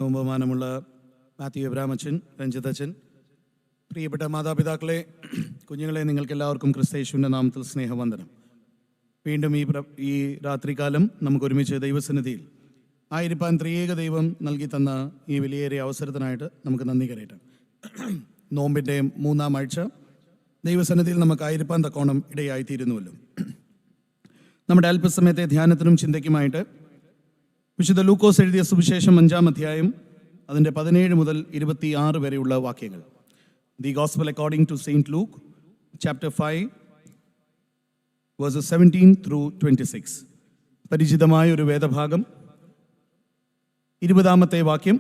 ബഹുമാനമുള്ള മാത്യു എബ്രാമച്ചൻ, രഞ്ജിതച്ചൻ, പ്രിയപ്പെട്ട മാതാപിതാക്കളെ, കുഞ്ഞുങ്ങളെ, നിങ്ങൾക്കെല്ലാവർക്കും ക്രിസ്തയേശുവിൻ്റെ നാമത്തിൽ സ്നേഹവന്ദനം. വീണ്ടും ഈ രാത്രികാലം നമുക്ക് ഒരുമിച്ച് ദൈവസന്നിധിയിൽ ആയിരിക്കാൻ ത്രിയേക ദൈവം നൽകി തന്ന ഈ വിലയേറിയ അവസരത്തിനായിട്ട് നമുക്ക് നന്ദി കരയട്ടെ. നോമ്പിൻ്റെ 3-ാം ആഴ്ച ദൈവസന്നിധിയിൽ നമുക്ക് ആയിരിക്കാൻ തക്കോണം ഇടയായിത്തീരുന്നുവല്ലോ. നമ്മുടെ അല്പസമയത്തെ ധ്യാനത്തിനും ചിന്തയ്ക്കുമായിട്ട് വിശുദ്ധ ലൂക്കോസ് എഴുതിയ സുവിശേഷം 5-ാം അധ്യായം അതിൻ്റെ 17 മുതൽ 26 വരെയുള്ള വാക്യങ്ങൾ. The gospel according to Saint Luke, chapter 5, verses 17 through 26. പരിചിതമായ ഒരു വേദഭാഗം. 20-ാമത്തെ വാക്യം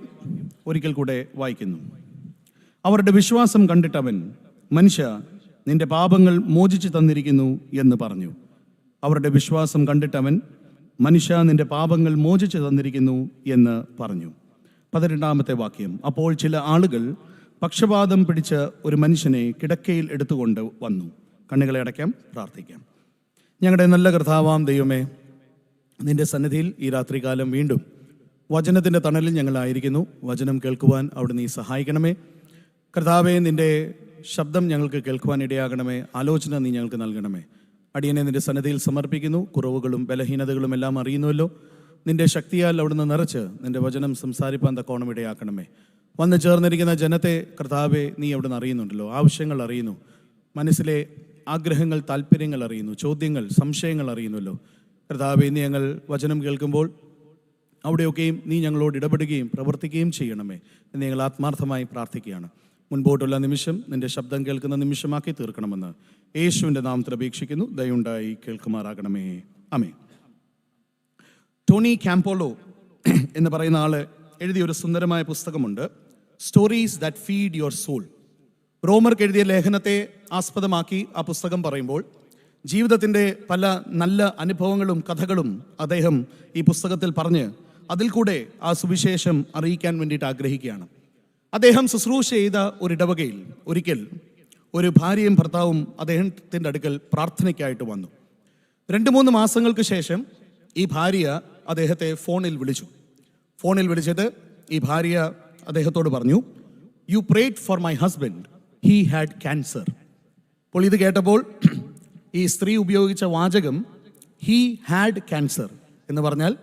ഒരിക്കൽ കൂടെ വായിക്കുന്നു. അവരുടെ വിശ്വാസം കണ്ടിട്ടവൻ, മനുഷ്യ, നിന്റെ പാപങ്ങൾ മോചിച്ചു തന്നിരിക്കുന്നു എന്ന് പറഞ്ഞു. അവരുടെ വിശ്വാസം കണ്ടിട്ടവൻ, മനുഷ്യ, നിന്റെ പാപങ്ങൾ മോചിച്ചു തന്നിരിക്കുന്നു എന്ന് പറഞ്ഞു. 18-ാമത്തെ വാക്യം. അപ്പോൾ ചില ആളുകൾ പക്ഷപാതം പിടിച്ച ഒരു മനുഷ്യനെ കിടക്കയിൽ എടുത്തുകൊണ്ട് വന്നു. കണ്ണുകളെ അടയ്ക്കാം, പ്രാർത്ഥിക്കാം. ഞങ്ങളുടെ നല്ല കർത്താവാം ദൈവമേ, നിന്റെ സന്നിധിയിൽ ഈ രാത്രികാലം വീണ്ടും വചനത്തിൻ്റെ തണലിൽ ഞങ്ങളായിരിക്കുന്നു. വചനം കേൾക്കുവാൻ അവിടെ നീ സഹായിക്കണമേ കർത്താവേ. നിന്റെ ശബ്ദം ഞങ്ങൾക്ക് കേൾക്കുവാൻ ഇടയാകണമേ. ആലോചന നീ ഞങ്ങൾക്ക് നൽകണമേ. അടിയനെ നിന്റെ സന്നിധിയിൽ സമർപ്പിക്കുന്നു. കുറവുകളും ബലഹീനതകളും എല്ലാം അറിയുന്നുവല്ലോ. നിന്റെ ശക്തിയാൽ അവിടുന്ന് നിറച്ച് നിന്റെ വചനം സംസാരിപ്പാൻ തക്കോണം ഇടയാക്കണമേ. വന്ന് ചേർന്നിരിക്കുന്ന ജനത്തെ കർത്താവെ നീ അവിടുന്ന് അറിയുന്നുണ്ടല്ലോ. ആവശ്യങ്ങൾ അറിയുന്നു, മനസ്സിലെ ആഗ്രഹങ്ങൾ, താല്പര്യങ്ങൾ അറിയുന്നു, ചോദ്യങ്ങൾ, സംശയങ്ങൾ അറിയുന്നല്ലോ. കർത്താവെ, ഇന്ന് ഞങ്ങൾ വചനം കേൾക്കുമ്പോൾ അവിടെയൊക്കെയും നീ ഞങ്ങളോട് ഇടപെടുകയും പ്രവർത്തിക്കുകയും ചെയ്യണമേ എന്ന് ഞങ്ങൾ ആത്മാർത്ഥമായി പ്രാർത്ഥിക്കുകയാണ്. മുൻപോട്ടുള്ള നിമിഷം നിന്റെ ശബ്ദം കേൾക്കുന്ന നിമിഷമാക്കി തീർക്കണമെന്ന് യേശുവിൻ്റെ നാമത്തിൽ അപേക്ഷിക്കുന്നു. ദയുണ്ടായി കേൾക്കുമാറാകണമേ. ആമേൻ. ടോണി കാമ്പോളോ എന്ന് പറയുന്ന ആള് എഴുതിയ ഒരു സുന്ദരമായ പുസ്തകമുണ്ട്, stories that feed your soul. റോമർക്ക് എഴുതിയ ലേഖനത്തെ ആസ്പദമാക്കി ആ പുസ്തകം പറയുമ്പോൾ ജീവിതത്തിൻ്റെ പല നല്ല അനുഭവങ്ങളും കഥകളും അദ്ദേഹം ഈ പുസ്തകത്തിൽ പറഞ്ഞ് അതിൽ കൂടെ ആ സുവിശേഷം അറിയിക്കാൻ വേണ്ടിയിട്ട് ആഗ്രഹിക്കുകയാണ്. അദ്ദേഹം ശുശ്രൂഷ ചെയ്ത ഒരു ഇടവകയിൽ ഒരിക്കൽ ഒരു ഭാര്യയും ഭർത്താവും അദ്ദേഹത്തിൻ്റെ അടുക്കൽ പ്രാർത്ഥനയ്ക്കായിട്ട് വന്നു. 2-3 മാസങ്ങൾക്ക് ശേഷം ഈ ഭാര്യ അദ്ദേഹത്തെ ഫോണിൽ വിളിച്ചു. ഫോണിൽ വിളിച്ചിട്ട് ഈ ഭാര്യ അദ്ദേഹത്തോട് പറഞ്ഞു, you prayed for my husband, he had cancer. അപ്പോൾ ഇത് കേട്ടപ്പോൾ ഈ സ്ത്രീ ഉപയോഗിച്ച വാചകം ഹീ ഹാഡ് ക്യാൻസർ എന്ന് പറഞ്ഞാൽ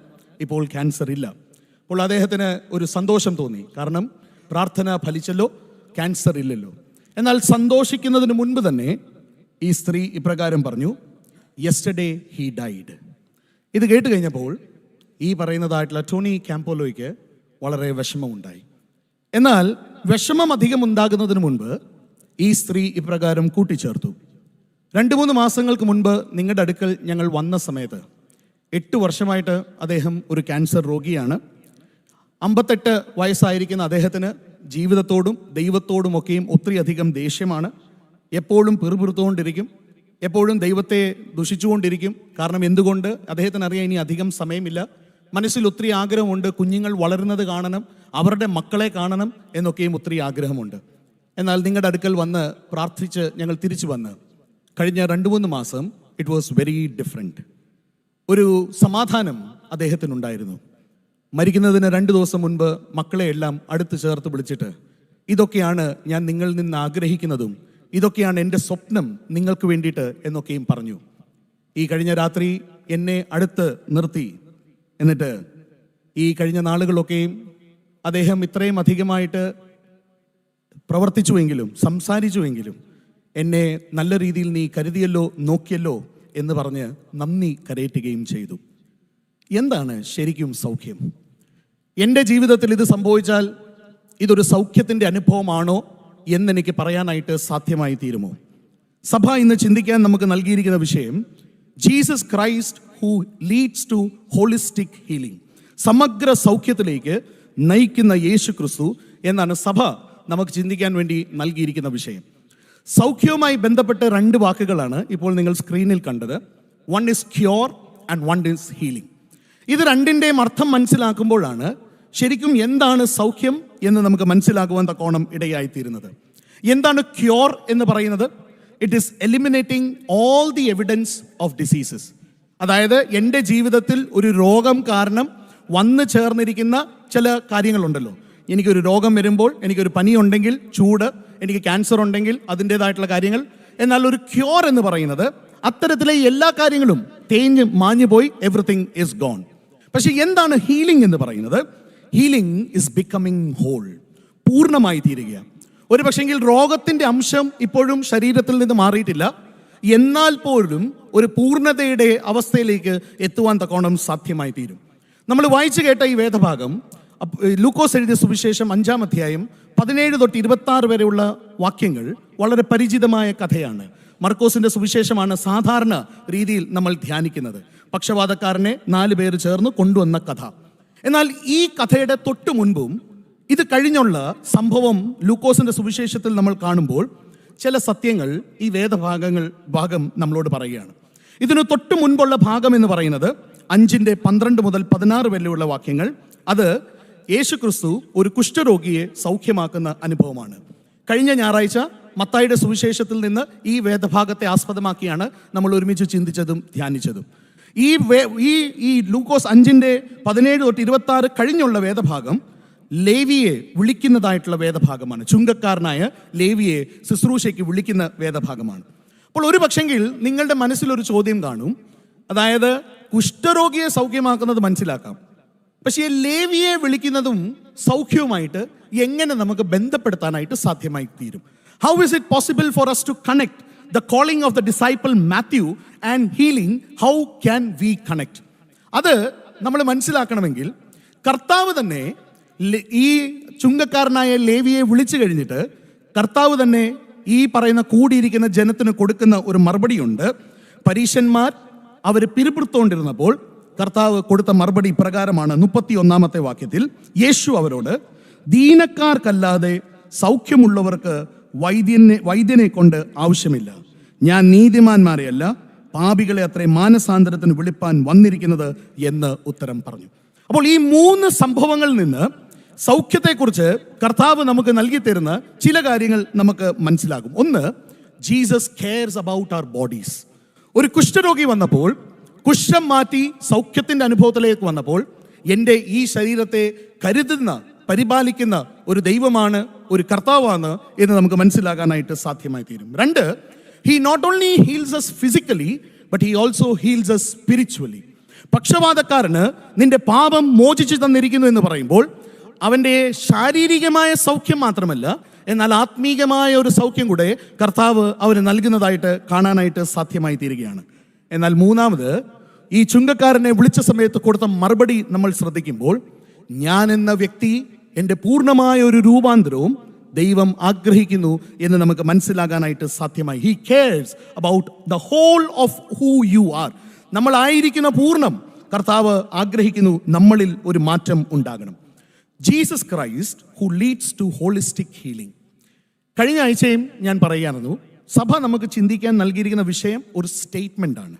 ഇപ്പോൾ ക്യാൻസർ ഇല്ല. അപ്പോൾ അദ്ദേഹത്തിന് ഒരു സന്തോഷം തോന്നി. കാരണം പ്രാർത്ഥന ഫലിച്ചല്ലോ, ക്യാൻസർ ഇല്ലല്ലോ. എന്നാൽ സന്തോഷിക്കുന്നതിന് മുൻപ് തന്നെ ഈ സ്ത്രീ ഇപ്രകാരം പറഞ്ഞു, യെസ്റ്റർഡേ ഹീ ഡൈഡ്. ഇത് കേട്ട് കഴിഞ്ഞപ്പോൾ ഈ പറയുന്നതായിട്ടുള്ള ടോണി കാമ്പോളോയ്ക്ക് വളരെ വിഷമമുണ്ടായി. എന്നാൽ വിഷമം അധികം ഉണ്ടാകുന്നതിന് മുൻപ് ഈ സ്ത്രീ ഇപ്രകാരം കൂട്ടിച്ചേർത്തു, 2-3 മാസങ്ങൾക്ക് മുൻപ് നിങ്ങളുടെ അടുക്കൽ ഞങ്ങൾ വന്ന സമയത്ത് 8 വർഷമായിട്ട് അദ്ദേഹം ഒരു ക്യാൻസർ രോഗിയാണ്. 58 വയസ്സായിരിക്കുന്ന അദ്ദേഹത്തിന് ജീവിതത്തോടും ദൈവത്തോടും ഒക്കെയും ഒത്തിരി അധികം ദേഷ്യമാണ്. എപ്പോഴും പിറുപിറുത്തുകൊണ്ടിരിക്കും, എപ്പോഴും ദൈവത്തെ ദുഷിച്ചുകൊണ്ടിരിക്കും. കാരണം എന്തുകൊണ്ട്? അദ്ദേഹത്തിന് അറിയാം ഇനി അധികം സമയമില്ല. മനസ്സിൽ ഒത്തിരി ആഗ്രഹമുണ്ട്, കുഞ്ഞുങ്ങൾ വളരുന്നത് കാണണം, അവരുടെ മക്കളെ കാണണം എന്നൊക്കെയും ഒത്തിരി ആഗ്രഹമുണ്ട്. എന്നാൽ നിങ്ങളുടെ അടുക്കൽ വന്ന് പ്രാർത്ഥിച്ച് ഞങ്ങൾ തിരിച്ചു വന്ന് കഴിഞ്ഞ 2-3 മാസം ഇറ്റ് വാസ് വെരി ഡിഫറെൻറ്റ്. ഒരു സമാധാനം അദ്ദേഹത്തിനുണ്ടായിരുന്നു. മരിക്കുന്നതിന് 2 ദിവസം മുൻപ് മക്കളെ എല്ലാം അടുത്ത് ചേർത്ത് വിളിച്ചിട്ട്, ഇതൊക്കെയാണ് ഞാൻ നിങ്ങളിൽ നിന്ന് ആഗ്രഹിക്കുന്നതും, ഇതൊക്കെയാണ് എൻ്റെ സ്വപ്നം നിങ്ങൾക്ക് വേണ്ടിയിട്ട് എന്നൊക്കെയും പറഞ്ഞു. ഈ കഴിഞ്ഞ രാത്രി എന്നെ അടുത്ത് നിർത്തി. എന്നിട്ട് ഈ കഴിഞ്ഞ നാളുകളൊക്കെയും അദ്ദേഹം ഇത്രയും അധികമായിട്ട് പ്രവർത്തിച്ചുവെങ്കിലും സംസാരിച്ചുവെങ്കിലും എന്നെ നല്ല രീതിയിൽ നീ കരുതിയല്ലോ, നോക്കിയല്ലോ എന്ന് പറഞ്ഞ് നന്ദി കരയറ്റുകയും ചെയ്തു. എന്താണ് ശരിക്കും സൗഖ്യം? എൻ്റെ ജീവിതത്തിൽ ഇത് സംഭവിച്ചാൽ ഇതൊരു സൗഖ്യത്തിൻ്റെ അനുഭവമാണോ എന്നെനിക്ക് പറയാനായിട്ട് സാധ്യമായി തീരുമോ? സഭ ഇന്ന് ചിന്തിക്കാൻ നമുക്ക് നൽകിയിരിക്കുന്ന വിഷയം Jesus Christ who leads to holistic healing. സമഗ്ര സൗഖ്യത്തിലേക്ക് നയിക്കുന്ന യേശു ക്രിസ്തു എന്നാണ് സഭ നമുക്ക് ചിന്തിക്കാൻ വേണ്ടി നൽകിയിരിക്കുന്ന വിഷയം. സൗഖ്യവുമായി ബന്ധപ്പെട്ട് 2 വാക്കുകളാണ് ഇപ്പോൾ നിങ്ങൾ സ്ക്രീനിൽ കണ്ടത്. One is cure and one is healing. ഇത് 2ൻ്റെയും അർത്ഥം മനസ്സിലാക്കുമ്പോഴാണ് ശരിക്കും എന്താണ് സൗഖ്യം എന്ന് നമുക്ക് മനസ്സിലാക്കുവാൻ തക്കോണം ഇടയായിത്തീരുന്നത്. എന്താണ് ക്യൂർ എന്ന് പറയുന്നത്? It is eliminating all the evidence of diseases. അതായത് എൻ്റെ ജീവിതത്തിൽ ഒരു രോഗം കാരണം വന്നു ചേർന്നിരിക്കുന്ന ചില കാര്യങ്ങളുണ്ടല്ലോ, എനിക്കൊരു രോഗം വരുമ്പോൾ, എനിക്കൊരു പനി ഉണ്ടെങ്കിൽ ചൂട്, എനിക്ക് ക്യാൻസർ ഉണ്ടെങ്കിൽ അതിൻ്റേതായിട്ടുള്ള കാര്യങ്ങൾ. എന്നാൽ ഒരു ക്യൂർ എന്ന് പറയുന്നത് അത്തരത്തിലെ എല്ലാ കാര്യങ്ങളും തേഞ്ഞ് മാഞ്ഞു പോയി, എവറിത്തിങ് ഈസ് ഗോൺ. പക്ഷെ എന്താണ് ഹീലിംഗ് എന്ന് പറയുന്നത്? ഹീലിംഗ് ഇസ് ബിക്കമിങ് ഹോൾ, പൂർണ്ണമായി തീരുക. ഒരു പക്ഷെങ്കിൽ രോഗത്തിൻ്റെ അംശം ഇപ്പോഴും ശരീരത്തിൽ നിന്ന് മാറിയിട്ടില്ല, എന്നാൽ പോലും ഒരു പൂർണ്ണതയുടെ അവസ്ഥയിലേക്ക് എത്തുവാൻ തക്കോണം സാധ്യമായി തീരും. നമ്മൾ വായിച്ചു കേട്ട ഈ വേദഭാഗം ലൂക്കോസ് എഴുതിയ സുവിശേഷം 5-ാം അധ്യായം 17 തൊട്ട് 26 വരെയുള്ള വാക്യങ്ങൾ വളരെ പരിചിതമായ കഥയാണ്. മർക്കോസിന്റെ സുവിശേഷമാണ് സാധാരണ രീതിയിൽ നമ്മൾ ധ്യാനിക്കുന്നത്. പക്ഷവാതക്കാരനെ 4 പേര് ചേർന്ന് കൊണ്ടുവന്ന കഥ. എന്നാൽ ഈ കഥയുടെ തൊട്ടു മുൻപും ഇത് കഴിഞ്ഞുള്ള സംഭവം ലൂക്കോസിന്റെ സുവിശേഷത്തിൽ നമ്മൾ കാണുമ്പോൾ ചില സത്യങ്ങൾ ഈ ഭാഗം നമ്മളോട് പറയുകയാണ്. ഇതിന് തൊട്ടു മുൻപുള്ള ഭാഗം എന്ന് പറയുന്നത് 5:12 മുതൽ 16 വരെയുള്ള വാക്യങ്ങൾ. അത് യേശുക്രിസ്തു ഒരു കുഷ്ഠരോഗിയെ സൗഖ്യമാക്കുന്ന അനുഭവമാണ്. കഴിഞ്ഞ ഞായറാഴ്ച മത്തായിയുടെ സുവിശേഷത്തിൽ നിന്ന് ഈ വേദഭാഗത്തെ ആസ്പദമാക്കിയാണ് നമ്മൾ ഒരുമിച്ച് ചിന്തിച്ചതും ധ്യാനിച്ചതും. ഈ ലൂക്കോസ് 5:17 തൊട്ട് 26 കഴിഞ്ഞുള്ള വേദഭാഗം ലേവിയെ വിളിക്കുന്നതായിട്ടുള്ള വേദഭാഗമാണ്. ചുങ്കക്കാരനായ ലേവിയെ ശുശ്രൂഷയ്ക്ക് വിളിക്കുന്ന വേദഭാഗമാണ്. അപ്പോൾ ഒരു പക്ഷെങ്കിൽ നിങ്ങളുടെ മനസ്സിലൊരു ചോദ്യം കാണും. അതായത് കുഷ്ഠരോഗിയെ സൗഖ്യമാക്കുന്നത് മനസ്സിലാക്കാം, പക്ഷേ ലേവിയെ വിളിക്കുന്നതും സൗഖ്യവുമായിട്ട് എങ്ങനെ നമുക്ക് ബന്ധപ്പെടുത്താനായിട്ട് സാധ്യമായി തീരും? How is it possible for us to connect the calling of the disciple Matthew and healing? How can we connect? അത് നമ്മൾ മനസ്സിലാക്കണമെങ്കിൽ കർത്താവ് തന്നെ ഈ ചുങ്കക്കാരനായ ലേവിയെ വിളിച്ചു കഴിഞ്ഞിട്ട് കർത്താവ് തന്നെ ഈ പറയുന്ന കൂടിയിരിക്കുന്ന ജനത്തിന് കൊടുക്കുന്ന ഒരു മറുപടിയുണ്ട്. പരീശന്മാർ അവർ പിറുപിറുത്തോണ്ടിരുന്നപ്പോൾ കർത്താവ് കൊടുത്ത മറുപടി പ്രകാരമാണ്. 31-ാമത്തെ വാക്യത്തിൽ യേശു അവരോട്, ദീനക്കാർക്കല്ലാതെ സൗഖ്യമുള്ളവർക്ക് വൈദ്യനെ കൊണ്ട് ആവശ്യമില്ല. ഞാൻ നീതിമാന്മാരെയല്ല പാപികളെ അത്രേ മാനസാന്തരത്തിന് വിളിപ്പാൻ വന്നിരിക്കുന്നത് എന്ന് ഉത്തരം പറഞ്ഞു. അപ്പോൾ ഈ 3 സംഭവങ്ങളിൽ നിന്ന് സൗഖ്യത്തെക്കുറിച്ച് കർത്താവ് നമുക്ക് നൽകി തരുന്ന ചില കാര്യങ്ങൾ നമുക്ക് മനസ്സിലാകും. ഒന്ന്, Jesus cares about our bodies. ഒരു കുഷ്ഠരോഗി വന്നപ്പോൾ, കുഷ്ഠം മാറ്റി സൗഖ്യത്തിൻ്റെ അനുഭവത്തിലേക്ക് വന്നപ്പോൾ, എൻ്റെ ഈ ശരീരത്തെ കരുതുന്ന പരിപാലിക്കുന്ന ഒരു ദൈവമാണ്, ഒരു കർത്താവാണ് എന്ന് നമുക്ക് മനസ്സിലാക്കാനായിട്ട് സാധ്യമായി തീരും. 2, he not only heals us physically but he also heals us spiritually. പക്ഷവാതക്കാരന് നിന്റെ പാപം മോചിച്ചു തന്നിരിക്കുന്നു എന്ന് പറയുമ്പോൾ അവൻ്റെ ശാരീരികമായ സൗഖ്യം മാത്രമല്ല, എന്നാൽ ആത്മീകമായ ഒരു സൗഖ്യം കൂടെ കർത്താവ് അവന് നൽകുന്നതായിട്ട് കാണാനായിട്ട് സാധ്യമായി തീരുകയാണ്. എന്നാൽ 3, ഈ ചുങ്കക്കാരനെ വിളിച്ച സമയത്ത് കൊടുത്ത മറുപടി നമ്മൾ ശ്രദ്ധിക്കുമ്പോൾ, ഞാൻ എന്ന വ്യക്തി എൻ്റെ പൂർണ്ണമായ ഒരു രൂപാന്തരവും ദൈവം ആഗ്രഹിക്കുന്നു എന്ന് നമുക്ക് മനസ്സിലാകാനായിട്ട് സാധ്യമായി. He cares about the whole of who you are. നമ്മളായിരിക്കുന്ന പൂർണ്ണം കർത്താവ് ആഗ്രഹിക്കുന്നു നമ്മളിൽ ഒരു മാറ്റം ഉണ്ടാകണം. Jesus Christ who leads to holistic healing. കഴിഞ്ഞ ആഴ്ചയും ഞാൻ പറയുകയായിരുന്നു, സഭ നമുക്ക് ചിന്തിക്കാൻ നൽകിയിരിക്കുന്ന വിഷയം ഒരു സ്റ്റേറ്റ്മെൻ്റ് ആണ്.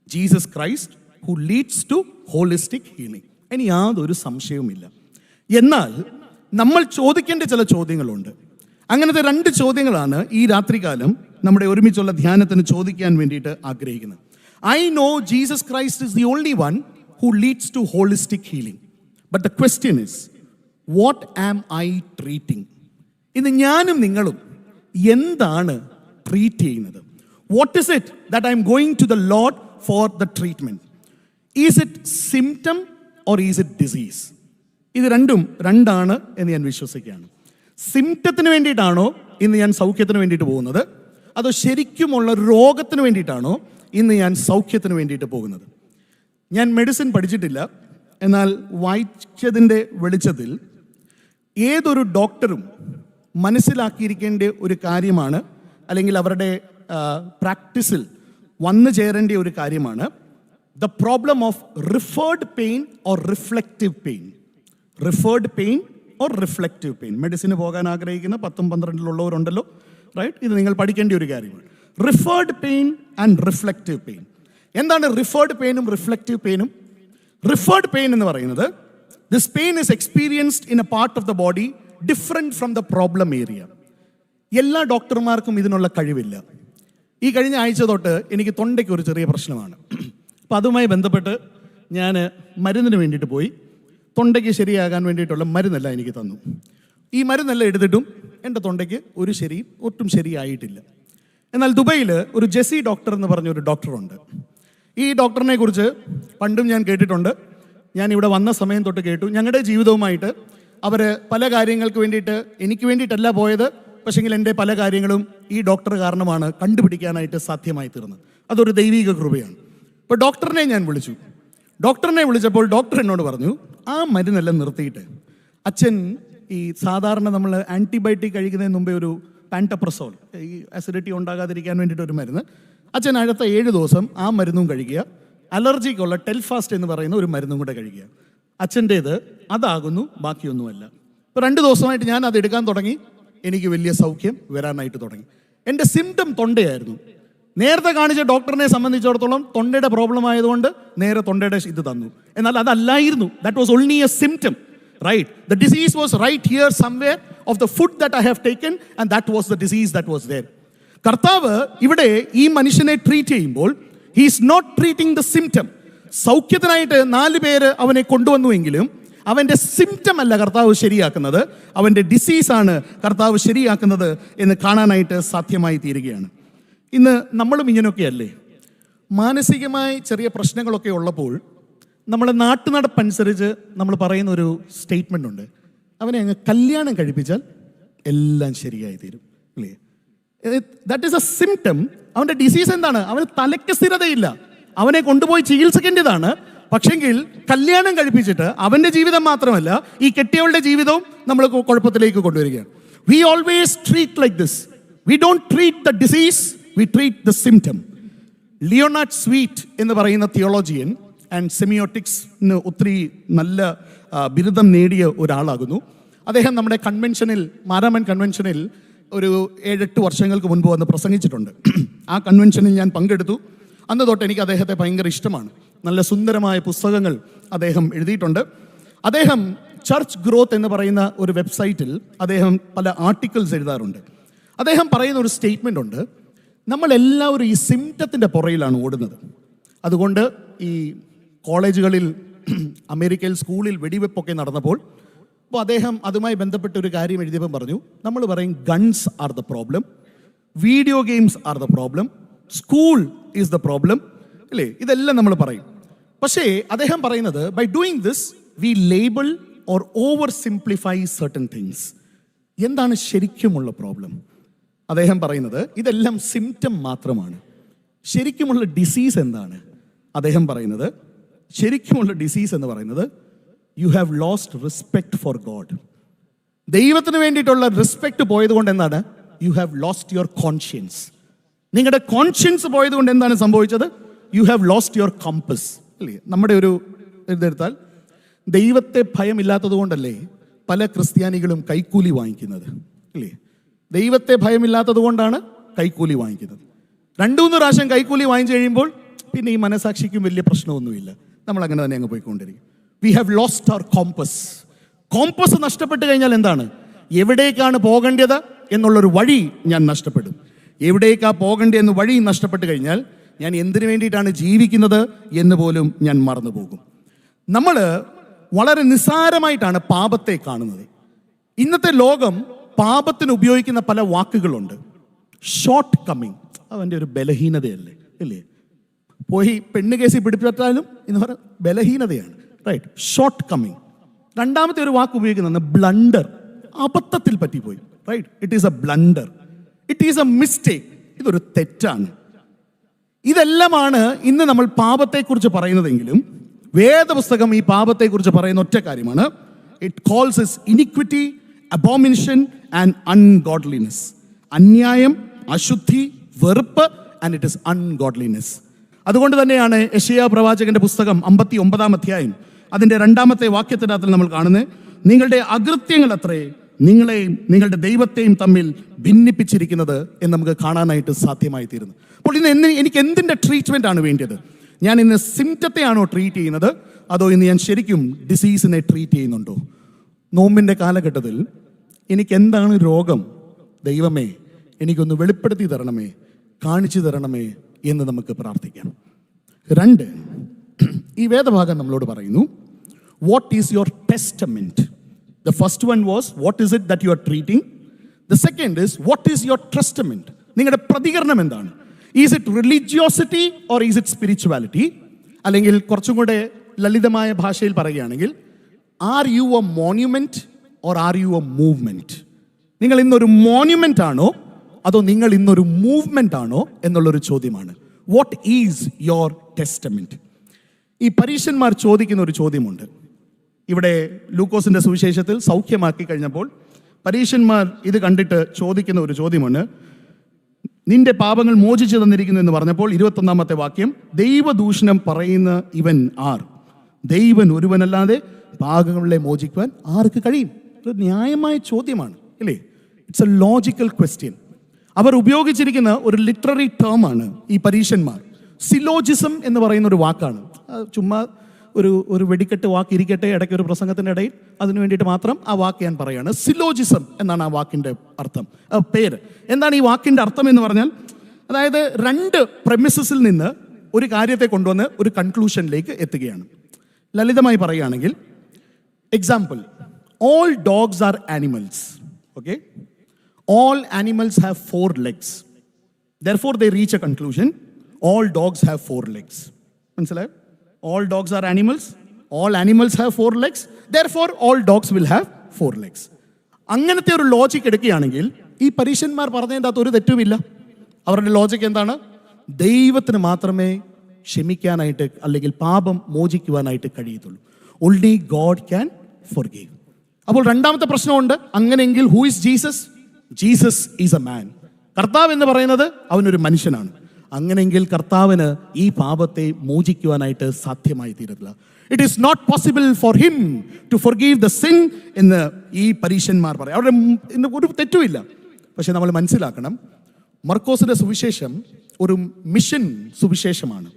Jesus Christ who leads to holistic healing. ഇനി യാതൊരു സംശയവുമില്ല. എന്നാൽ നമ്മൾ ചോദിക്കേണ്ട ചില ചോദ്യങ്ങളുണ്ട്. അങ്ങനത്തെ 2 ചോദ്യങ്ങളാണ് ഈ രാത്രികാലം നമ്മുടെ ഒരുമിച്ചുള്ള ധ്യാനത്തിന് ചോദിക്കാൻ വേണ്ടിയിട്ട് ആഗ്രഹിക്കുന്നത്. I know Jesus Christ is the only one who leads to holistic healing. But the question is, what am I treating? ഇന്ന് ഞാനും നിങ്ങളും എന്താണ് ട്രീറ്റ് ചെയ്യുന്നത്? What is it that I am going to the Lord for the treatment? Is it symptom or is it disease? ഇത് രണ്ടാണ് എന്ന് ഞാൻ വിശ്വസിക്കുകയാണ്. സിംറ്റത്തിന് വേണ്ടിയിട്ടാണോ ഇന്ന് ഞാൻ സൗഖ്യത്തിന് വേണ്ടിയിട്ട് പോകുന്നത്, അതോ ശരിക്കുമുള്ള രോഗത്തിന് വേണ്ടിയിട്ടാണോ ഇന്ന് ഞാൻ സൗഖ്യത്തിന് വേണ്ടിയിട്ട് പോകുന്നത്? ഞാൻ മെഡിസിൻ പഠിച്ചിട്ടില്ല, എന്നാൽ വായിച്ചതിൻ്റെ വെളിച്ചത്തിൽ ഏതൊരു ഡോക്ടറും മനസ്സിലാക്കിയിരിക്കേണ്ട ഒരു കാര്യമാണ്, അല്ലെങ്കിൽ അവരുടെ പ്രാക്ടീസിൽ വന്നു ചേരേണ്ട ഒരു കാര്യമാണ്, the problem of referred pain or reflective pain. Referred pain or reflective pain. Medicine പോകാൻ ആഗ്രഹിക്കുന്ന 10-12 റൈറ്റ്? ഇത് നിങ്ങൾ പഠിക്കേണ്ട ഒരു കാര്യമാണ്. Referred pain and reflective pain. എന്താണ് റിഫേർഡ് പെയിനും റിഫ്ലക്റ്റീവ് പെയിനും? റിഫേർഡ് പെയിൻ എന്ന് പറയുന്നത്, this pain is experienced in A part of the body different from the problem area. എല്ലാ ഡോക്ടർമാർക്കും ഇതിനുള്ള കഴിവില്ല. ഈ കഴിഞ്ഞ ആഴ്ച തൊട്ട് എനിക്ക് തൊണ്ടയ്ക്ക് ഒരു ചെറിയ പ്രശ്നമാണ്. അപ്പോൾ അതുമായി ബന്ധപ്പെട്ട് ഞാൻ മരുന്നിന് വേണ്ടിയിട്ട് പോയി. തൊണ്ടയ്ക്ക് ശരിയാകാൻ വേണ്ടിയിട്ടുള്ള മരുന്നെല്ലാം എനിക്ക് തന്നു. ഈ മരുന്നെല്ലാം എടുത്തിട്ടും എൻ്റെ തൊണ്ടയ്ക്ക് ഒട്ടും ശരിയായിട്ടില്ല. എന്നാൽ ദുബൈയിൽ ഒരു ജെസി ഡോക്ടർ എന്ന് പറഞ്ഞൊരു ഡോക്ടറുണ്ട്. ഈ ഡോക്ടറിനെ കുറിച്ച് പണ്ടും ഞാൻ കേട്ടിട്ടുണ്ട്. ഞാൻ ഇവിടെ വന്ന സമയം തൊട്ട് കേട്ടു. ഞങ്ങളുടെ ജീവിതവുമായിട്ട് അവർ പല കാര്യങ്ങൾക്ക് വേണ്ടിയിട്ട്, എനിക്ക് വേണ്ടിയിട്ടല്ല പോയത്, പക്ഷേങ്കിൽ എൻ്റെ പല കാര്യങ്ങളും ഈ ഡോക്ടർ കാരണമാണ് കണ്ടുപിടിക്കാനായിട്ട് സാധ്യമായി തീർന്നത്. അതൊരു ദൈവിക കൃപയാണ്. ഇപ്പോൾ ഡോക്ടറിനെ ഞാൻ വിളിച്ചു. ഡോക്ടറിനെ വിളിച്ചപ്പോൾ ഡോക്ടർ എന്നോട് പറഞ്ഞു, ആ മരുന്നെല്ലാം നിർത്തിയിട്ട് അച്ഛൻ ഈ സാധാരണ നമ്മൾ ആൻറ്റിബയോട്ടിക് കഴിക്കുന്നതിന് മുമ്പേ ഒരു പാൻറ്റപ്രസോൾ, ഈ അസിഡിറ്റി ഉണ്ടാകാതിരിക്കാൻ വേണ്ടിയിട്ട് ഒരു മരുന്ന്, അച്ഛൻ അടുത്ത 7 ദിവസം ആ മരുന്നും കഴിക്കുക. അലർജിക്കുള്ള ടെൽഫാസ്റ്റ് എന്ന് പറയുന്ന ഒരു മരുന്നും കൂടെ കഴിക്കുക. അച്ഛൻ്റേത് അതാകുന്നു, ബാക്കിയൊന്നുമല്ല. ഇപ്പോൾ 2 ദിവസമായിട്ട് ഞാൻ അത് എടുക്കാൻ തുടങ്ങി. എനിക്ക് വലിയ സൗഖ്യം വരാനായിട്ട് തുടങ്ങി. എൻ്റെ സിംറ്റം തൊണ്ടയായിരുന്നു. നേരത്തെ കാണിച്ച ഡോക്ടറിനെ സംബന്ധിച്ചിടത്തോളം തൊണ്ടയുടെ പ്രോബ്ലം ആയതുകൊണ്ട് നേരെ തൊണ്ടയുടെ ഇത് തന്നു. എന്നാൽ അതല്ലായിരുന്നു. That was only a symptom, right? The disease was right here somewhere of the food that I have taken, and that was the disease that was there. കർത്താവ് ഇവിടെ ഈ മനുഷ്യനെ ട്രീറ്റ് ചെയ്യുമ്പോൾ he is not treating the symptom. സൗഖ്യത്തിനായിട്ട് 4 പേര് അവനെ കൊണ്ടുവന്നുവെങ്കിലും അവൻ്റെ symptom അല്ല കർത്താവ് ശരിയാക്കുന്നത്, അവൻ്റെ ഡിസീസാണ് കർത്താവ് ശരിയാക്കുന്നത് എന്ന് കാണാനായിട്ട് സാധ്യമായി തീരുകയാണ്. ഇന്ന് നമ്മളും ഇങ്ങനെയൊക്കെയല്ലേ? മാനസികമായി ചെറിയ പ്രശ്നങ്ങളൊക്കെ ഉള്ളപ്പോൾ നമ്മളെ നാട്ടുനടപ്പനുസരിച്ച് നമ്മൾ പറയുന്ന ഒരു സ്റ്റേറ്റ്മെൻ്റ് ഉണ്ട്, അവനെ അങ്ങ് കല്യാണം കഴിപ്പിച്ചാൽ എല്ലാം ശരിയായി തീരും, അല്ലേ? That is A symptom. അവൻ്റെ ഡിസീസ് എന്താണ്? അവന് തലയ്ക്ക് സ്ഥിരതയില്ല, അവനെ കൊണ്ടുപോയി ചികിത്സിക്കേണ്ടതാണ്. പക്ഷെങ്കിൽ കല്യാണം കഴിപ്പിച്ചിട്ട് അവൻ്റെ ജീവിതം മാത്രമല്ല, ഈ കെട്ടിയവളുടെ ജീവിതവും നമ്മൾ കുഴപ്പത്തിലേക്ക് കൊണ്ടുവരികയാണ്. We always treat like this. We don't treat the disease, V treat the symptom. Leonard sweet എന്ന് പറയുന്ന തിയോളജിയൻ ആൻഡ് സെമിയോട്ടിക്സിന് ഒത്തിരി നല്ല ബിരുദം നേടിയ ഒരാളാകുന്നു. അദ്ദേഹം നമ്മുടെ കൺവെൻഷനിൽ, മാരാമൻ കൺവെൻഷനിൽ ഒരു 7-8 വർഷങ്ങൾക്ക് മുൻപ് വന്ന് പ്രസംഗിച്ചിട്ടുണ്ട്. ആ കൺവെൻഷനിൽ ഞാൻ പങ്കെടുത്തു. അന്ന് തൊട്ട് എനിക്ക് അദ്ദേഹത്തെ ഭയങ്കര ഇഷ്ടമാണ്. നല്ല സുന്ദരമായ പുസ്തകങ്ങൾ അദ്ദേഹം എഴുതിയിട്ടുണ്ട്. അദ്ദേഹം ചർച്ച് ഗ്രോത്ത് എന്ന് പറയുന്ന ഒരു വെബ്സൈറ്റിൽ അദ്ദേഹം പല ആർട്ടിക്കിൾസ് എഴുതാറുണ്ട്. അദ്ദേഹം പറയുന്ന ഒരു സ്റ്റേറ്റ്മെൻ്റ് ഉണ്ട്, നമ്മളെല്ലാവരും ഈ സിംറ്റത്തിൻ്റെ പുറയിലാണ് ഓടുന്നത്. അതുകൊണ്ട് ഈ കോളേജുകളിൽ, അമേരിക്കയിൽ സ്കൂളിൽ വെടിവെപ്പൊക്കെ നടന്നപ്പോൾ അപ്പോൾ അദ്ദേഹം അതുമായി ബന്ധപ്പെട്ട ഒരു കാര്യം എഴുതിയപ്പോൾ പറഞ്ഞു, നമ്മൾ പറയും guns are the problem, video games are the problem, school is the problem, അല്ലേ? ഇതെല്ലാം നമ്മൾ പറയും. പക്ഷേ അദ്ദേഹം പറയുന്നത്, by doing this we label or oversimplify certain things. എന്താണ് ശരിക്കുമുള്ള പ്രോബ്ലം? അദ്ദേഹം പറയുന്നത് ഇതെല്ലാം സിംറ്റം മാത്രമാണ്. ശരിക്കുമുള്ള ഡിസീസ് എന്താണ്? അദ്ദേഹം പറയുന്നത് ശരിക്കുമുള്ള ഡിസീസ് എന്ന് പറയുന്നത് you have lost respect for God. ദൈവത്തിന് വേണ്ടിയിട്ടുള്ള റെസ്പെക്ട് പോയതുകൊണ്ട് എന്താണ്? You have lost your conscience. നിങ്ങളുടെ കോൺഷ്യൻസ് പോയതുകൊണ്ട് എന്താണ് സംഭവിച്ചത്? യു ഹാവ് ലോസ്റ്റ് യുവർ കമ്പസ്, അല്ലേ? നമ്മുടെ ഒരു ഇതെടുത്താൽ ദൈവത്തെ ഭയമില്ലാത്തത് കൊണ്ടല്ലേ പല ക്രിസ്ത്യാനികളും കൈക്കൂലി വാങ്ങിക്കുന്നത്, അല്ലേ? ദൈവത്തെ ഭയമില്ലാത്തത് കൊണ്ടാണ് കൈക്കൂലി വാങ്ങിക്കുന്നത്. 2-3 പ്രാവശ്യം കൈക്കൂലി വാങ്ങിച്ചു കഴിയുമ്പോൾ പിന്നെ ഈ മനസാക്ഷിക്കും വലിയ പ്രശ്നമൊന്നുമില്ല, നമ്മൾ അങ്ങനെ തന്നെ അങ്ങ് പോയിക്കൊണ്ടിരിക്കും. We have lost our compass. Compass നഷ്ടപ്പെട്ട് കഴിഞ്ഞാൽ എന്താണ്? എവിടേക്കാണ് പോകേണ്ടത് എന്നുള്ളൊരു വഴി ഞാൻ നഷ്ടപ്പെടും. എവിടേക്കാണ് പോകേണ്ടതെന്ന് വഴി നഷ്ടപ്പെട്ട് കഴിഞ്ഞാൽ ഞാൻ എന്തിനു വേണ്ടിയിട്ടാണ് ജീവിക്കുന്നത് എന്ന് പോലും ഞാൻ മറന്നു പോകും. നമ്മൾ വളരെ നിസ്സാരമായിട്ടാണ് പാപത്തെ കാണുന്നത്. ഇന്നത്തെ ലോകം പാപത്തിന് ഉപയോഗിക്കുന്ന പല വാക്കുകളുണ്ട്. ഷോർട്ട് കമ്മിങ്, അവൻ്റെ ഒരു ബലഹീനതയല്ലേ, അല്ലേ? പോയി പെണ്ണ് കേസിൽ പിടിപ്പെട്ടാലും എന്ന് പറഞ്ഞാൽ ബലഹീനതയാണ്, റൈറ്റ്? Short coming. രണ്ടാമത്തെ ഒരു വാക്ക് ഉപയോഗിക്കുന്നത് ബ്ലണ്ടർ, അബദ്ധത്തിൽ പറ്റിപ്പോയി, right? It is a blunder, it is a mistake, ഇതൊരു തെറ്റാണ്. ഇതെല്ലാമാണ് ഇന്ന് നമ്മൾ പാപത്തെക്കുറിച്ച് പറയുന്നതെങ്കിലും വേദപുസ്തകം ഈ പാപത്തെക്കുറിച്ച് പറയുന്ന ഒറ്റ കാര്യമാണ്, it calls is iniquity, abomination and ungodliness. അന്യായം, അശുദ്ധി, വെറുപ്പ്, ആൻഡ് ഇറ്റ് ഇസ് അൺഗോഡ്ലിനെസ്. അതുകൊണ്ട് തന്നെയാണ് യെശയ്യാ പ്രവാചകന്റെ പുസ്തകം 59-ാം അധ്യായം അതിൻ്റെ 2-ാമത്തെ വാക്യത്തിനകത്ത് നമ്മൾ കാണുന്നത്, നിങ്ങളുടെ അകൃത്യങ്ങൾ അത്രേ നിങ്ങളെയും നിങ്ങളുടെ ദൈവത്തെയും തമ്മിൽ ഭിന്നിപ്പിച്ചിരിക്കുന്നത് എന്ന് നമുക്ക് കാണാനായിട്ട് സാധ്യമായി തീരുന്നു. അപ്പോൾ ഇന്ന് എനിക്ക് എന്തിൻ്റെ ട്രീറ്റ്മെൻ്റ് ആണ് വേണ്ടത്? ഞാൻ ഇന്ന് സിംറ്റത്തെയാണോ ട്രീറ്റ് ചെയ്യുന്നത്, അതോ ഇന്ന് ഞാൻ ശരിക്കും ഡിസീസിനെ ട്രീറ്റ് ചെയ്യുന്നുണ്ടോ? നോമ്പിൻ്റെ കാലഘട്ടത്തിൽ എനിക്ക് എന്താണ് രോഗം? ദൈവമേ, എനിക്കൊന്ന് വെളിപ്പെടുത്തി തരണമേ, കാണിച്ചു തരണമേ എന്ന് നമുക്ക് പ്രാർത്ഥിക്കാം. 2, ഈ വേദഭാഗം നമ്മളോട് പറയുന്നു, what is your testament? The first one was, what is it that you are treating? The second is, what is your testament? നിങ്ങളുടെ പ്രതികരണം എന്താണ്? Is it religiosity or is it spirituality? അല്ലെങ്കിൽ കുറച്ചും കൂടെ ലളിതമായ ഭാഷയിൽ പറയുകയാണെങ്കിൽ, are you A monument or are you A movement? നിങ്ങൾ ഇന്നൊരു മോണ്യുമെന്റ് ആണോ അതോ നിങ്ങൾ ഇന്നൊരു മൂവ്മെന്റ് ആണോ എന്നുള്ളൊരു ചോദ്യമാണ്. What is your testament? ഈ പരീശന്മാർ ചോദിക്കുന്ന ഒരു ചോദ്യമുണ്ട്. ഇവിടെ ലൂക്കോസിന്റെ സുവിശേഷത്തിൽ സൗഖ്യമാക്കി കഴിഞ്ഞപ്പോൾ പരീശന്മാർ ഇത് കണ്ടിട്ട് ചോദിക്കുന്ന ഒരു ചോദ്യമാണ്. നിന്റെ പാപങ്ങൾ മോചിച്ചു തന്നിരിക്കുന്നു എന്ന് പറഞ്ഞപ്പോൾ 21-ാമത്തെ വാക്യം, ദൈവദൂഷണം പറയുന്ന ഇവൻ ആർ? ദൈവൻ ഒരുവനല്ലാതെ പാപങ്ങളെ മോചിക്കുവാൻ ആർക്ക് കഴിയും? ഒരു ന്യായമായ ചോദ്യമാണ്, അല്ലേ? It's a logical question. അവർ ഉപയോഗിച്ചിരിക്കുന്ന ഒരു ലിറ്റററി ടേം ആണ് ഈ പരീശന്മാർ. സിലോജിസം എന്ന് പറയുന്ന ഒരു വാക്കാണ്. ചുമ്മാ ഒരു വെടിക്കെട്ട് വാക്ക് ഇരിക്കട്ടെ ഇടയ്ക്ക് ഒരു പ്രസംഗത്തിൻ്റെ ഇടയിൽ അതിനു വേണ്ടിയിട്ട് മാത്രം ആ വാക്ക് ഞാൻ പറയുകയാണ്. സിലോജിസം എന്നാണ് ആ വാക്കിൻ്റെ അർത്ഥം, പേര്. എന്താണ് ഈ വാക്കിൻ്റെ അർത്ഥം എന്ന് പറഞ്ഞാൽ, അതായത് രണ്ട് പ്രെമിസസിൽ നിന്ന് ഒരു കാര്യത്തെ കൊണ്ടുവന്ന് ഒരു കൺക്ലൂഷനിലേക്ക് എത്തുകയാണ്. ലളിതമായി പറയുകയാണെങ്കിൽ, example, all dogs R animals. Okay, all animals have 4 legs. Therefore they reach a conclusion, all dogs have 4 legs. മനസ്സിലായോ? All dogs are animals, all animals have 4 legs, therefore all dogs will have 4 legs. അങ്ങനത്തെ ഒരു logic എടുക്കുകയാണെങ്കിൽ ഈ പരീശന്മാർ പറഞ്ഞതിൻ്റെ അകത്ത് ഒരു തെറ്റുമില്ല. അവരുടെ ലോജിക്ക് എന്താണ്? ദൈവത്തിന് മാത്രമേ ക്ഷമിക്കാനായിട്ട് അല്ലെങ്കിൽ പാപം മോചിക്കുവാനായിട്ട് കഴിയത്തുള്ളൂ. Only God can forgive. അപ്പോൾ രണ്ടാമത്തെ പ്രശ്നമുണ്ട്. അങ്ങനെയെങ്കിൽ who is Jesus? Jesus is a man. കർത്താവ് എന്ന് പറയുന്നത് അവനൊരു മനുഷ്യനാണ്. അങ്ങനെയെങ്കിൽ കർത്താവിന് ഈ പാപത്തെ മോചിക്കുവാനായിട്ട് സാധ്യമായി തീരത്തില്ല. It is not possible for him to forgive the sin എന്ന് ഈ പരീശന്മാർ പറയും. അവരുടെ ഒരു തെറ്റുമില്ല. പക്ഷെ നമ്മൾ മനസ്സിലാക്കണം, മർക്കോസിന്റെ സുവിശേഷം ഒരു മിഷൻ സുവിശേഷമാണ്.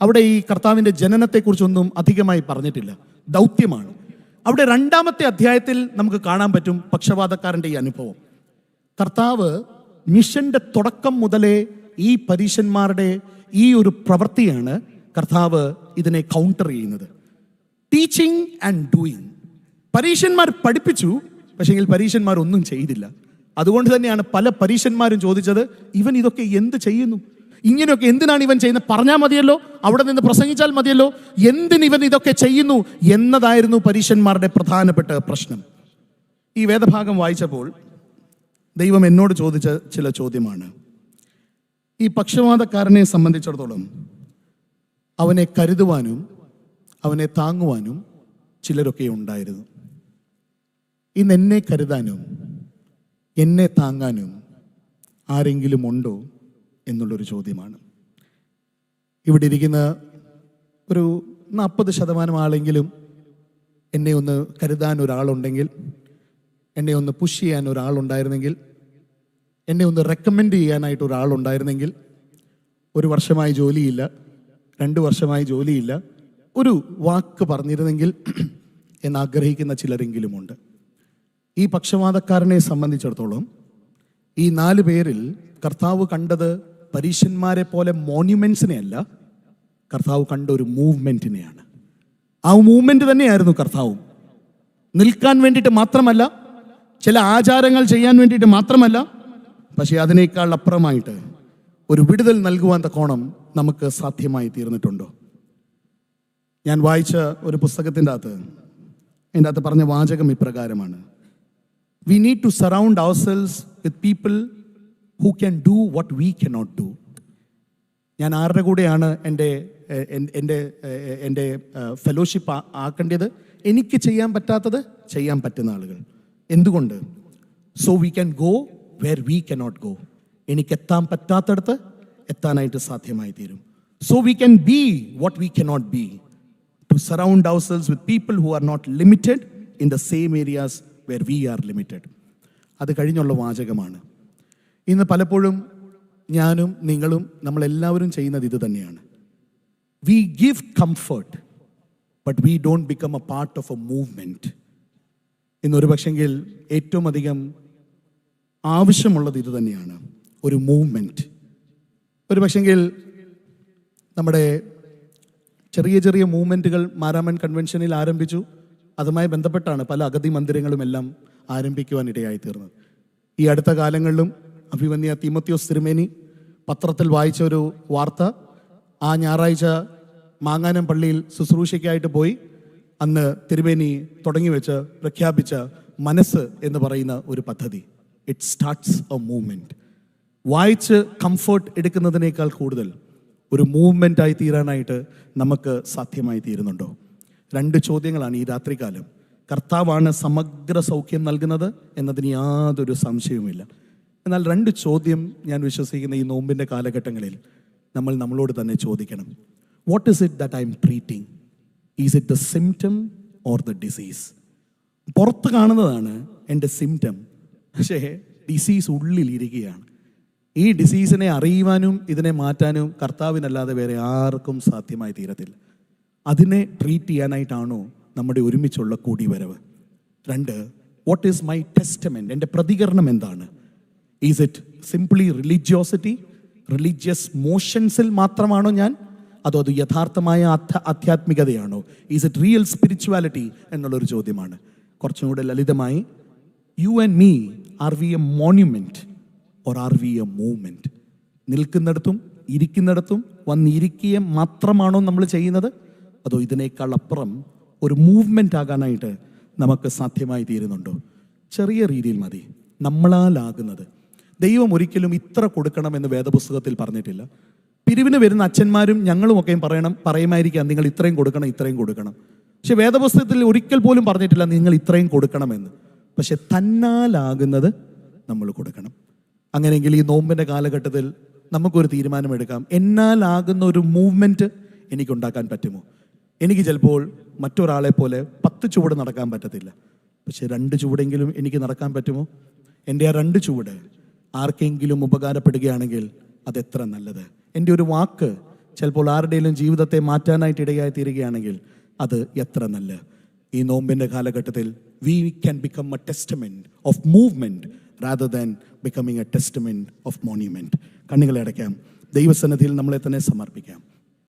അവിടെ ഈ കർത്താവിൻ്റെ ജനനത്തെക്കുറിച്ചൊന്നും അധികമായി പറഞ്ഞിട്ടില്ല, ദൗത്യമാണ്. അവിടെ 2-ാമത്തെ അധ്യായത്തിൽ നമുക്ക് കാണാൻ പറ്റും പക്ഷപാതക്കാരൻ്റെ ഈ അനുഭവം. കർത്താവ് മിഷന്റെ തുടക്കം മുതലേ ഈ പരീശന്മാരുടെ ഈ ഒരു പ്രവൃത്തിയാണ് കർത്താവ് ഇതിനെ കൗണ്ടർ ചെയ്യുന്നത്. Teaching and doing. പരീശന്മാർ പഠിപ്പിച്ചു, പക്ഷേങ്കിൽ പരീശന്മാർ ഒന്നും ചെയ്തില്ല. അതുകൊണ്ട് തന്നെയാണ് പല പരീശന്മാരും ചോദിച്ചത്, ഇവൻ ഇതൊക്കെ എന്ത് ചെയ്യുന്നു? ഇങ്ങനെയൊക്കെ എന്തിനാണ് ഇവൻ ചെയ്യുന്നത്? പറഞ്ഞാൽ മതിയല്ലോ, അവിടെ നിന്ന് പ്രസംഗിച്ചാൽ മതിയല്ലോ, എന്തിന് ഇവൻ ഇതൊക്കെ ചെയ്യുന്നു എന്നതായിരുന്നു പരീശന്മാരുടെ പ്രധാനപ്പെട്ട പ്രശ്നം. ഈ വേദഭാഗം വായിച്ചപ്പോൾ ദൈവം എന്നോട് ചോദിച്ച ചില ചോദ്യമാണ്. ഈ പക്ഷപാതക്കാരനെ സംബന്ധിച്ചിടത്തോളം അവനെ കരുതുവാനും അവനെ താങ്ങുവാനും ചിലരൊക്കെ ഉണ്ടായിരുന്നു. ഇന്ന് എന്നെ കരുതാനും എന്നെ താങ്ങാനും ആരെങ്കിലും ഉണ്ടോ എന്നുള്ളൊരു ചോദ്യമാണ്. ഇവിടെ ഇരിക്കുന്ന ഒരു 40% ആളെങ്കിലും എന്നെ ഒന്ന് കരുതാൻ ഒരാളുണ്ടെങ്കിൽ, എന്നെ ഒന്ന് പുഷ് ചെയ്യാൻ ഒരാളുണ്ടായിരുന്നെങ്കിൽ, എന്നെ ഒന്ന് റെക്കമെൻഡ് ചെയ്യാനായിട്ട് ഒരാളുണ്ടായിരുന്നെങ്കിൽ, 1 വർഷമായി ജോലിയില്ല, 2 വർഷമായി ജോലിയില്ല, ഒരു വാക്ക് പറഞ്ഞിരുന്നെങ്കിൽ എന്നാഗ്രഹിക്കുന്ന ചിലരെങ്കിലുമുണ്ട്. ഈ പക്ഷപാതക്കാരനെ സംബന്ധിച്ചിടത്തോളം ഈ 4 പേരിൽ കർത്താവ് കണ്ടത് പരീശന്മാരെ പോലെ മോണ്യുമെന്റ്സിനെ അല്ല, കർത്താവ് കണ്ട ഒരു മൂവ്മെന്റിനെയാണ്. ആ മൂവ്മെന്റ് തന്നെയായിരുന്നു കർത്താവും. നിൽക്കാൻ വേണ്ടിയിട്ട് മാത്രമല്ല, ചില ആചാരങ്ങൾ ചെയ്യാൻ വേണ്ടിയിട്ട് മാത്രമല്ല, പക്ഷേ അതിനേക്കാൾ അപ്പുറമായിട്ട് ഒരു വിടുതൽ നൽകുവാൻ തക്കോണം നമുക്ക് സാധ്യമായി തീർന്നിട്ടുണ്ടോ? ഞാൻ വായിച്ച ഒരു പുസ്തകത്തിൻ്റെ അകത്ത് പറഞ്ഞ വാചകം ഇപ്രകാരമാണ്: we need to surround ourselves with people who can do what we cannot do. ഞാൻ ആരുടെ കൂടെയാണ് എൻ്റെ ഫെലോഷിപ്പ് ആക്കേണ്ടത്? എനിക്ക് ചെയ്യാൻ പറ്റാത്തത് ചെയ്യാൻ പറ്റുന്ന ആളുകൾ. എന്തുകൊണ്ട്? So we can go where we cannot go. എനിക്ക് എത്താൻ പറ്റാത്തടത്ത് എത്താനായിട്ട് സാധ്യമായി തീരും. So we can be what we cannot be. To surround ourselves with people who are not limited in the same areas where we are limited. അത് കഴിഞ്ഞുള്ള വാചകമാണ്. ഇന്ന് പലപ്പോഴും ഞാനും നിങ്ങളും നമ്മളെല്ലാവരും ചെയ്യുന്നത് ഇത് തന്നെയാണ്. We give comfort but we don't become A part of A movement. ഇന്നൊരു പക്ഷെങ്കിൽ ഏറ്റവും അധികം ആവശ്യമുള്ളത് ഇത് തന്നെയാണ്, ഒരു മൂവ്മെൻറ്റ്. ഒരു പക്ഷെങ്കിൽ നമ്മുടെ ചെറിയ ചെറിയ മൂവ്മെൻറ്റുകൾ മാരാമൺ കൺവെൻഷനിൽ ആരംഭിച്ചു. അതുമായി ബന്ധപ്പെട്ടാണ് പല അഗതി മന്ദിരങ്ങളും എല്ലാം ആരംഭിക്കുവാനിടയായി തീർന്നത്. ഈ അടുത്ത കാലങ്ങളിലും അഭിമന്യ തീമോത്തിയോസ് തിരുമേനി പത്രത്തിൽ വായിച്ച ഒരു വാർത്ത, ആ ഞായറാഴ്ച മാങ്ങാനം പള്ളിയിൽ ശുശ്രൂഷയ്ക്കായിട്ട് പോയി അന്ന് തിരുമേനി തുടങ്ങി വെച്ച് പ്രഖ്യാപിച്ച മനസ്സ് എന്ന് പറയുന്ന ഒരു പദ്ധതി. It starts A movement. വായിച്ച് കംഫർട്ട് എടുക്കുന്നതിനേക്കാൾ കൂടുതൽ ഒരു മൂവ്മെൻ്റായി തീരാനായിട്ട് നമുക്ക് സാധ്യമായി തീരുന്നുണ്ടോ? 2 ചോദ്യങ്ങളാണ് ഈ രാത്രികാലം. കർത്താവാണ് സമഗ്ര സൗഖ്യം നൽകുന്നത് എന്നതിന് യാതൊരു സംശയവുമില്ല. എന്നാൽ 2 ചോദ്യം ഞാൻ വിശ്വസിക്കുന്ന ഈ നോമ്പിൻ്റെ കാലഘട്ടങ്ങളിൽ നമ്മൾ നമ്മളോട് തന്നെ ചോദിക്കണം. What is it that I M treating? Is it the symptom or the disease? പുറത്ത് കാണുന്നതാണ് എൻ്റെ സിംറ്റം, പക്ഷേ ഡിസീസ് ഉള്ളിലിരിക്കുകയാണ്. ഈ ഡിസീസിനെ അറിയുവാനും ഇതിനെ മാറ്റാനും കർത്താവിനല്ലാതെ വേറെ ആർക്കും സാധ്യമായി തീരത്തില്ല. അതിനെ ട്രീറ്റ് ചെയ്യാനായിട്ടാണോ നമ്മുടെ ഒരുമിച്ചുള്ള കൂടിവരവ്? 2, വാട്ട് ഈസ് മൈ ടെസ്റ്റമെൻറ്റ്? എൻ്റെ പ്രതികരണം എന്താണ്? Is it simply religiosity, religious മോഷൻസിൽ മാത്രമാണോ ഞാൻ, അതോ അത് യഥാർത്ഥമായ ആധ്യാത്മികതയാണോ? ഈസ് ഇറ്റ് റിയൽ സ്പിരിച്വാലിറ്റി എന്നുള്ളൊരു ചോദ്യമാണ്. കുറച്ചും കൂടെ ലളിതമായി, you and me, are we a monument or are we a movement? നിൽക്കുന്നിടത്തും ഇരിക്കുന്നിടത്തും വന്നിരിക്കുക മാത്രമാണോ നമ്മൾ ചെയ്യുന്നത്, അതോ ഇതിനേക്കാൾ അപ്പുറം ഒരു മൂവ്മെൻ്റ് ആകാനായിട്ട് നമുക്ക് സാധ്യമായി തീരുന്നുണ്ടോ? ചെറിയ രീതിയിൽ മതി, നമ്മളാലാകുന്നത്. ദൈവം ഒരിക്കലും ഇത്ര കൊടുക്കണമെന്ന് വേദപുസ്തകത്തിൽ പറഞ്ഞിട്ടില്ല. പിരിവിന് വരുന്ന അച്ഛന്മാരും ഞങ്ങളുമൊക്കെയും പറയുമായിരിക്കാം നിങ്ങൾ ഇത്രയും കൊടുക്കണം. പക്ഷെ വേദപുസ്തകത്തിൽ ഒരിക്കൽ പോലും പറഞ്ഞിട്ടില്ല നിങ്ങൾ ഇത്രയും കൊടുക്കണമെന്ന്. പക്ഷെ തന്നാലാകുന്നത് നമ്മൾ കൊടുക്കണം. അങ്ങനെയെങ്കിൽ ഈ നോമ്പിൻ്റെ കാലഘട്ടത്തിൽ നമുക്കൊരു തീരുമാനമെടുക്കാം. എന്നാലാകുന്ന ഒരു മൂവ്മെൻറ്റ് എനിക്കുണ്ടാക്കാൻ പറ്റുമോ? എനിക്ക് ചിലപ്പോൾ മറ്റൊരാളെ പോലെ 10 ചുവട് നടക്കാൻ പറ്റത്തില്ല, പക്ഷെ 2 ചുവടെങ്കിലും എനിക്ക് നടക്കാൻ പറ്റുമോ? എൻ്റെ ആ 2 ചുവട് ആർക്കെങ്കിലും ഉപകാരപ്പെടുകയാണെങ്കിൽ അതെത്ര നല്ലത്. എൻ്റെ ഒരു വാക്ക് ചിലപ്പോൾ ആരുടെയും ജീവിതത്തെ മാറ്റാനായിട്ട് ഇടയായി തീരുകയാണെങ്കിൽ അത് എത്ര നല്ല. ഈ നോമ്പിൻ്റെ കാലഘട്ടത്തിൽ we can become a testament of movement rather than becoming a testament of monument. കണ്ണുകളെ അടയ്ക്കാം, ദൈവസന്നിധിയിൽ നമ്മളെ തന്നെ സമർപ്പിക്കാം.